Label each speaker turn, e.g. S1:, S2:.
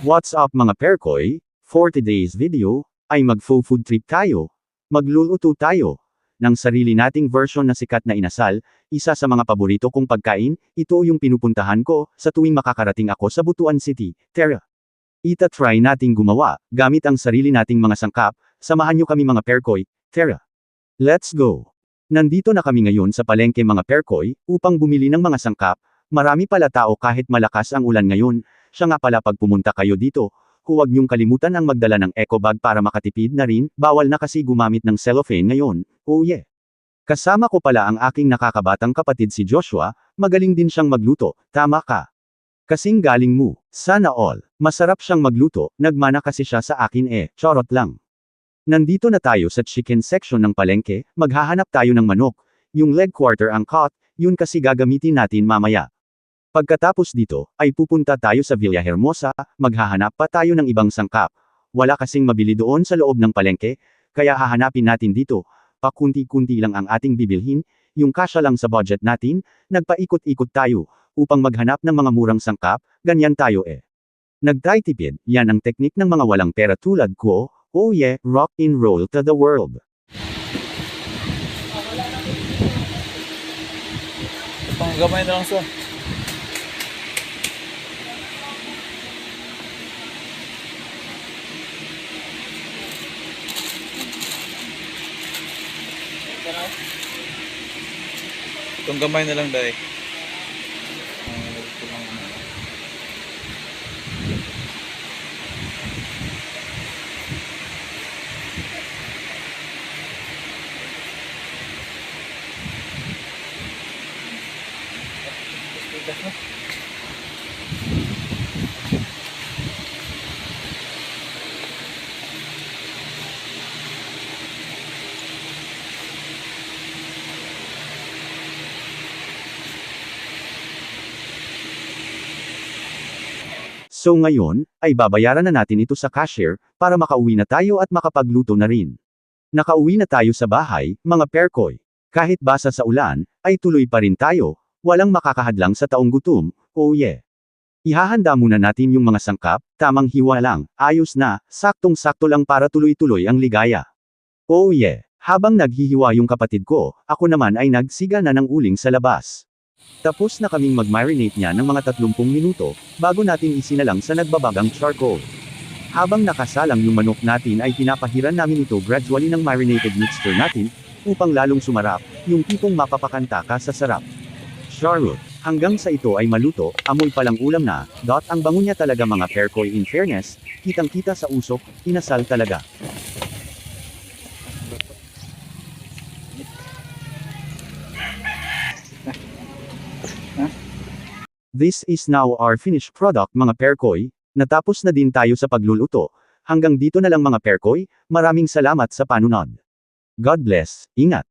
S1: What's up mga perkoy? For today's video, ay mag-food trip tayo. Magluluto tayo ng sarili nating version na sikat na inasal, isa sa mga paborito kong pagkain, ito yung pinupuntahan ko sa tuwing makakarating ako sa Butuan City, Tara. Ita-try nating gumawa, gamit ang sarili nating mga sangkap, samahan nyo kami mga perkoy, Tara. Let's go! Nandito na kami ngayon sa palengke mga perkoy, upang bumili ng mga sangkap, marami pala tao kahit malakas ang ulan ngayon, siya nga pala pag pumunta kayo dito, huwag niyong kalimutan ang magdala ng eco bag para makatipid na rin, bawal na kasi gumamit ng cellophane ngayon, oh yeah. Kasama ko pala ang aking nakakabatang kapatid si Joshua, magaling din siyang magluto, tama ka. Kasing galing mo, sana all, masarap siyang magluto, nagmana kasi siya sa akin charot lang. Nandito na tayo sa chicken section ng palengke, maghahanap tayo ng manok, yung leg quarter ang cut, yun kasi gagamitin natin mamaya. Pagkatapos dito, ay pupunta tayo sa Villahermosa, maghahanap pa tayo ng ibang sangkap. Wala kasing mabili doon sa loob ng palengke, kaya hahanapin natin dito. Pakunti-kunti lang ang ating bibilhin, yung kasya lang sa budget natin, nagpaikot-ikot tayo, upang maghanap ng mga murang sangkap, ganyan tayo Nag-try tipid, yan ang teknik ng mga walang pera tulad ko, oh yeah, rock and roll to the world.
S2: Panggamay na lang sa. Itong gamay na lang dahil.
S1: So ngayon, ay babayaran na natin ito sa cashier, para makauwi na tayo at makapagluto na rin. Nakauwi na tayo sa bahay, mga perkoy. Kahit basa sa ulan, ay tuloy pa rin tayo, walang makakahadlang sa taong gutom, oh yeah. Ihahanda muna natin yung mga sangkap, tamang hiwa lang, ayos na, saktong-sakto lang para tuloy-tuloy ang ligaya. Oh yeah, habang naghihiwa yung kapatid ko, ako naman ay nagsiga na ng uling sa labas. Tapos na kaming mag-marinate niya ng mga 30 minuto, bago natin isinalang sa nagbabagang charcoal. Habang nakasalang yung manok natin ay pinapahiran namin ito gradually ng marinated mixture natin, upang lalong sumarap, yung tipong mapapakanta ka sa sarap. Charlotte, hanggang sa ito ay maluto, amoy palang ulam na, ang bango niya talaga mga perkoy in fairness, kitang-kita sa usok, inasal talaga. This is now our finished product mga perkoy, natapos na din tayo sa pagluluto, hanggang dito na lang mga perkoy, maraming salamat sa panunod. God bless, ingat.